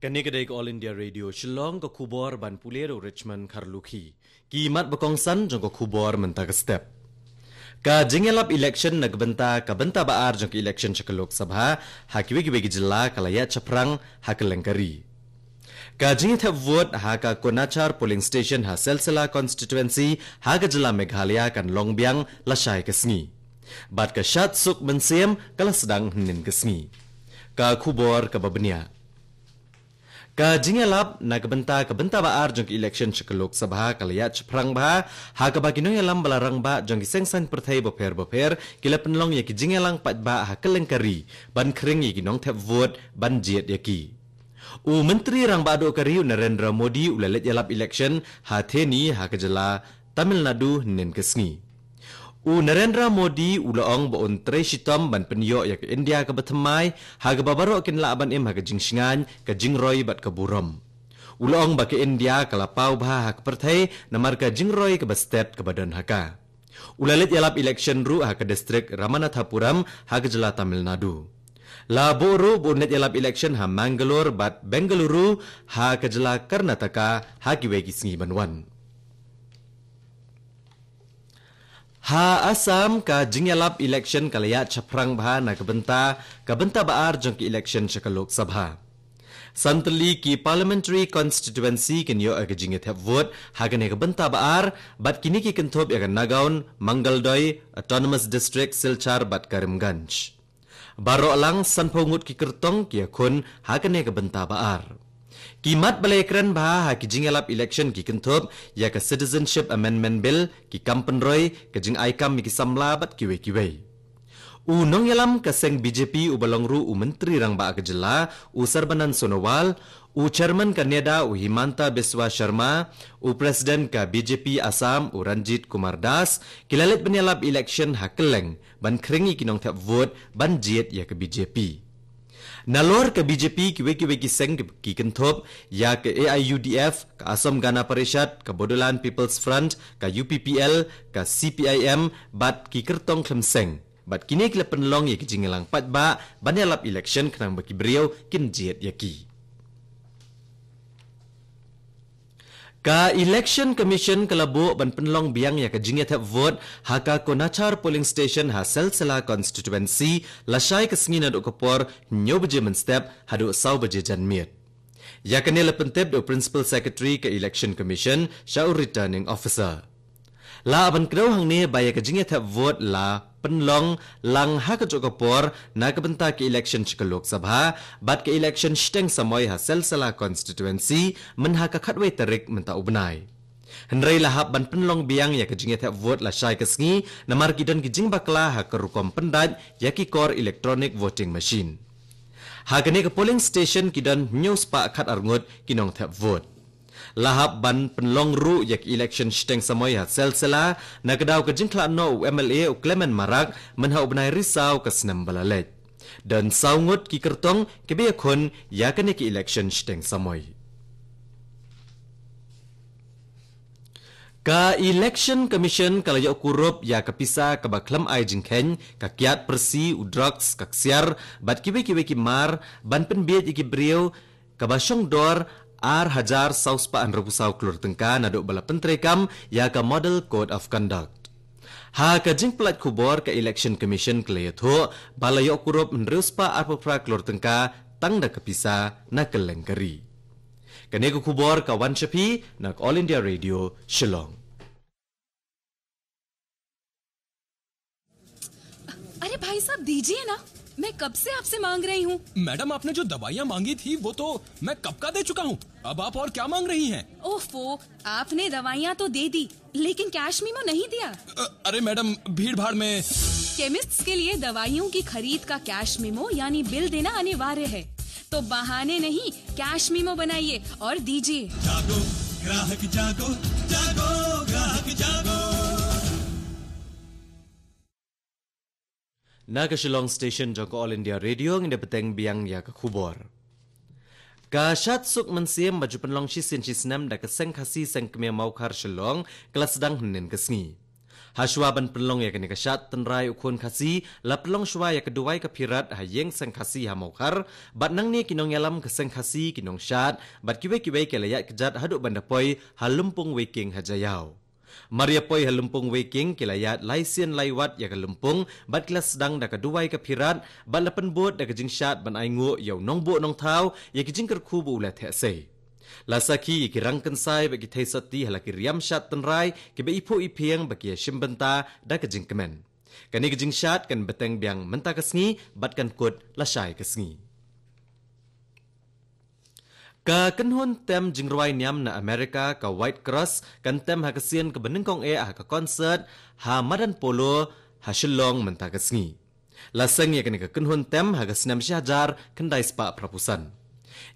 Kani kedai All India Radio Shillong ke kubor ban pulero Richmond Karluki. Kimat bekongsan jong ke kubor mentah ke step. Ka jengelap election nagbenta ka benta baar jong ke election cekelok sabha hakiwe-kiwe jela kalaya ceprang hakelengkari. Ka jengit vote ha ka Konachar polling station ha Selsela constituency ha ka jela Meghalaya kan Longbiang lasai kesngi. Bat ka syat suk mensiem kala sedang henin kesngi. Ka kubor ka babenia. Ka jingelap na kebenta baar jong election cekelok sabha kalaya ceprang bah ha ka bagino yalam balarang ba jong sengsan pertai boper kila penlong ya ki jingelang pat ba ha kelengkari ban kering ya ki nong tap vote ban jiet ya ki u menteri rang ba do kari Narendra Modi ulalet yalap election ha theni ha ka jela Tamil Nadu nen kesngi u Narendra Modi ulaong baon tre shitom ban penyo ya ke India ke batemai ha ke babaro kin laban em ha ke jingsingan ke jingroy bat ke burom ulaong ba ke India kala pau bah ha ke perthai namar ke jingroy ke bastet ke badan haka ulalet yalap election ru ha ke distrik Ramanathapuram ha ke jela Tamil Nadu la boru bonet yalap election ha Mangalore bat Bengaluru ha ke jela Karnataka ha ki wegi singi banwan Ha Assam ka jingelap election kalaya ceprang bah na kebenta baar jong ki election cekelok sabha. Santali ki parliamentary constituency ken yo aga jinget have vote ha kene kebenta baar bat kini ki kentop ya Nagaon Mangaldoy autonomous district Silchar bat Karimganj. Baro alang sanpongut ki kertong ki akun ha kene kebenta baar. Kimat balekran bah ha ki jingelap election ki kentop ya ka citizenship amendment bill ki kampenroy ke jing aikam ki samla bat kiwe u nong yalam ka seng BJP u balongru u menteri rang ba ke jela u Sarbanan Sonowal u chairman ka Neda u Himanta Biswa Sharma u president ka BJP Assam u Ranjit Kumar Das kilalet benyalap election ha keleng ban kringi kinong tap vote ban jiet ya ke BJP Nalor ke BJP kiwe-kiwe seng ki kentop ya ke AIUDF, ke Assam Gana Parishad, ke Bodoland People's Front, ke UPPL, ke CPIM, bat ki kertong klemseng. Bat kini kila penlong ya ki jingelang pat ba, banyalap election kenang baki beriau kin jiet ya ki. Ka election commission kelabo ban penlong biang ya ka jinget hap vote ha ka Konachar polling station ha Selsela constituency lasai kesngi na do kopor nyo beje men step hadu sau beje janmiet ya ka ne lepentep do principal secretary ka election commission shaur returning officer la ban kdo hang ne ba ya ka jinget hap vote la penlong lang ha ka jokopor na ka benta ke election cekelok sabha bat ke election steng samoy ha Selsela constituency men ha ka khatwe tarik menta ubnai henrei lahap ban penlong biang ya ka jinget hap vote la shai kesngi namar kidon ki jing bakla ha ka rukom pendaj ya ki kor electronic voting machine ha ka ne ka polling station kidon news pa khat arngot kinong tap vote lahap ban penlong ru yak election steng samoy ha Selsela na kadaw ka jingkla no MLA u Clement Marak menha ubnai risau ka senam balalet dan saungut ki kertong ke be khon ya ka ne ki election steng samoy ka election commission kalaya kurup ya kapisa ka baklam ai jingkhen ka kiat persi u drugs ka ksiar bat kiwe ki mar ban pen biet ki brio ka basyong dor R1000 sauspa an repusau klur tengka naduk bala pentrekam ya ka model code of conduct. Ha ka jing plat kubor ka election commission kleyat ho balayo kurup menruspa arpapra klur tengka tang da kapisa na kelengkari. Kane ku kubor ka Wan Shapi nak All India Radio Shillong. अरे भाई साहब दीजिए ना मैं कब से आपसे मांग रही हूँ मैडम आपने जो दवाइयाँ मांगी थी वो तो मैं कब का दे चुका हूँ अब आप और क्या मांग रही हैं? ओफो आपने दवाइयाँ तो दे दी लेकिन कैश मीमो नहीं दिया अरे मैडम भीड़ भाड़ में केमिस्ट्स के लिए दवाइयों की खरीद का कैश मीमो यानी बिल देना अनिवार्य है तो बहाने नहीं कैश मीमो बनाइए और दीजिए जागो ग्राहक जागो जागो ग्राहक जागो Naga Shillong Station jong All India Radio ngin peteng biang ya ka kubor. Ka syat suk mensiem baju penlong shisin shisnam da ka seng khasi seng kemia maukar Shillong kelas sedang henin kesngi. Hashwaban pelong ya kini kasyat tenrai ukun kasi la pelong shwa ya kedua ke pirat hayeng seng kasi hamaukar bat nang ni kinong yalam ke seng kasi kinong syat bat kiwe-kiwe ke layat kejat haduk bandapoi halumpung waking hajayau. Maria poi halumpung waking ke layat laisien laiwat ya ke lumpung bat kelas sedang da kedua ke pirat bat lapen bot da kejing syat ban aingu yau nong bo nong tau ya kejing kerku bu ulat hese. Lasaki ikirang kensai bagi taisati halaki riam syat tenrai ke be ipo ipiang bagi shimbenta da kejing kemen. Kani kejing syat kan beteng biang menta kesngi bat kan kut lasai kesngi. Ka kenhon tem jingruai niam na Amerika ka White Cross kan tem hakasian ke benengkong ha ka konsert ha madan polo ha shillong menta kesngi. Lasang ya kani ka kenhon tem ha ka senam syajar kendai spa prapusan.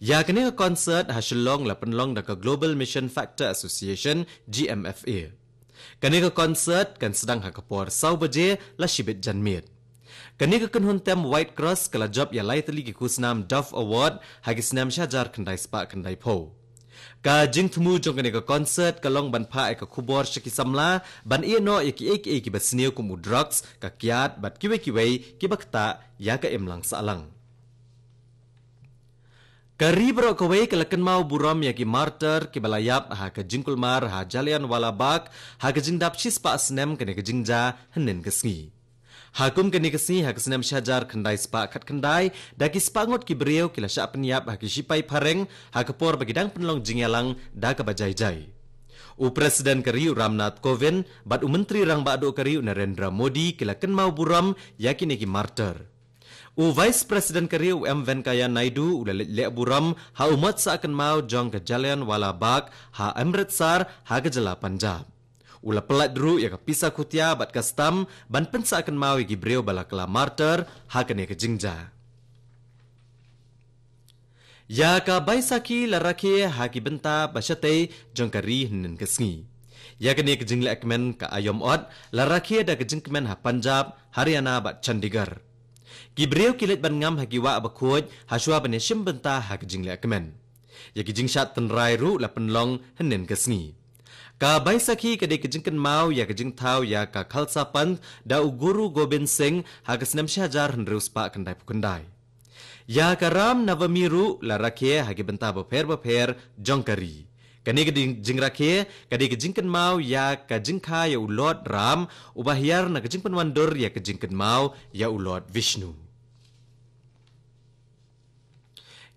Ya kini ke konsert hasilong la penlong da ke Global Mission Factor Association GMFA. Kini ke konsert kan sedang ha kapor sau baje la shibit janmit. Kini ke kenhun tem White Cross kala job ya lai teli ki kusnam Dove Award hagi senam syajar kendai spa kendai po. Ka jing temu jong kini ke konsert kalong ban pa ka kubor syaki samla ban no ki basneu kumu drugs ka kiat bat kiwe-kiwe ki bakta ya ka emlang saalang. Karibro kawai kalakan mau buram ya ki martyr ki balayap ha ka jingkul mar ha jalian wala bak ha ka jingdap sis pa snem kene ka jingja henin kesngi. Hakum kene kesngi ha ka snem syajar kendai spa kat kendai da ki spangot ki breu ki lasya penyap ha ki sipai pareng ha ka por bagidang penlong jingyalang da ka bajai-jai. U Presiden Kariu Ramnath Kovind bat u Menteri Rang Bado Kariu Narendra Modi kalakan mau buram ya ki ne ki martyr. U Vice President Kariu M. Venkaya Naidu ula le buram ha umat seakan mau jong ke Jalian Wala Bagh ha Amritsar ha ke Jala Punjab. Ula pelat dru ya ke pisah kutia bat kastam ban pen seakan mau igi breu balakala martyr ha kene ke jingja. Ya ka baisaki laraki ha ki benta basyate jong kari hinin kesngi. Ya kene ke jingle ekmen ka ayom ot laraki da ke jingkemen ha Punjab, Haryana bat Chandigarh. Gibreu kilit ban ngam hagi wa abakuj haswa bane shimbenta ha kijing le kemen. Ya kijing syat tenrai ru la penlong henin kesngi. Ka baisaki kade kijing ken mau ya kijing tau ya ka khalsa pant da Guru Gobind Singh ha kesnem syajar henrus pa kendai pukendai. Ya karam navamiru la rakhe hagi benta beper jongkari. Kani kijing rakhe kade kijing ken mau ya ka jingkha ya ulod ram ubahyar na kijing penwandur ya kijing ken mau ya ulod Vishnu.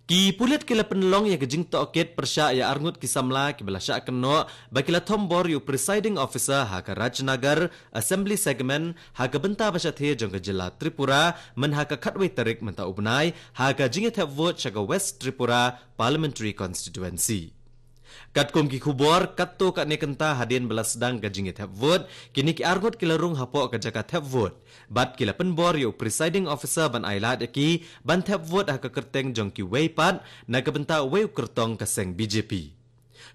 Ki pulit kila penlong ya kejing toket persya ya arngut kisamla ki belasya keno bakila tombor yu presiding officer ha ka Rajnagar Assembly Segment ha ka benta basya the jong ka jila Tripura men ha ka khatwe tarik menta ubnai ha ka jinge thap vote chaga West Tripura Parliamentary Constituency. Katkum ki khubor katto ka nekenta hadin belas sedang ka jinge thap vote kini ki arngut kila rung hapo ka jaka thap vote. Bat kila penbor yu presiding officer ban ailat eki ban thap vote ha ka kerteng jong ki weipat na ka benta wei kertong ka seng BJP.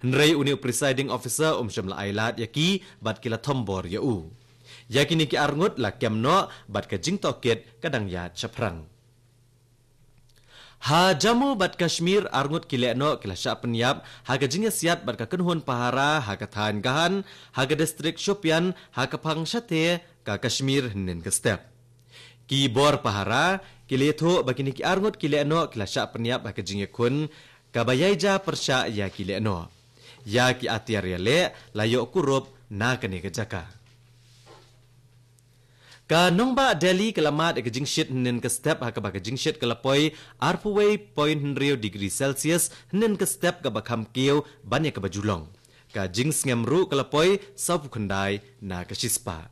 Henrei uni presiding officer syamla ailat yaki bat kila tombor ya u. Yakini ki arngut la kemno bat ka jing toket kadang ya chaprang. Ha Jammu bat Kashmir arngut kilekno kila syak penyap ha ka jinge siat bat ka kenhun pahara ha ka than gahan ha ka distrik Shopian ha ka pangshate ka Kashmir hinin ke step. Ki bor pahara kiletho bakini ki arngut kilekno kila syak penyap ha ka jinge kun ka bayaija persya ya kilekno. Ya ki atiar ya le layok kurup na kene ke jaka. Ka nongba Delhi kelamat ke jingshit hinin ke step ha ka ba ke jingshit kelapoi arpuwei point henrio degree Celsius hinin ke step ka bakam kieu banyak ke bajulong. Ka jing ngemru kelapoi sapu kendai na ke shispa.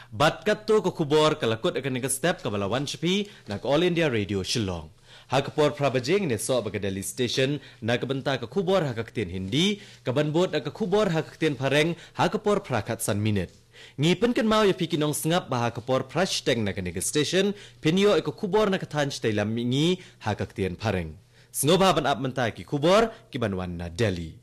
Bat katto ko kubor kalakut akan ke step ka balawan shapi na ke All India Radio Shillong. Ha kapor prabajing ne so baga Delhi station na ke benta ke kubor ha ka ketien Hindi ka banbot ka kubor ha ka ketien Pareng ha kapor prakat san minute. Ngipen kan mau ya pikinong sengap baha kapor prashteng na kanega station, pinyo eko kubor na katanch tay lamingi ha kaktian Pareng. Sengoba ban ap mentai ki kubor ki banwan na Delhi.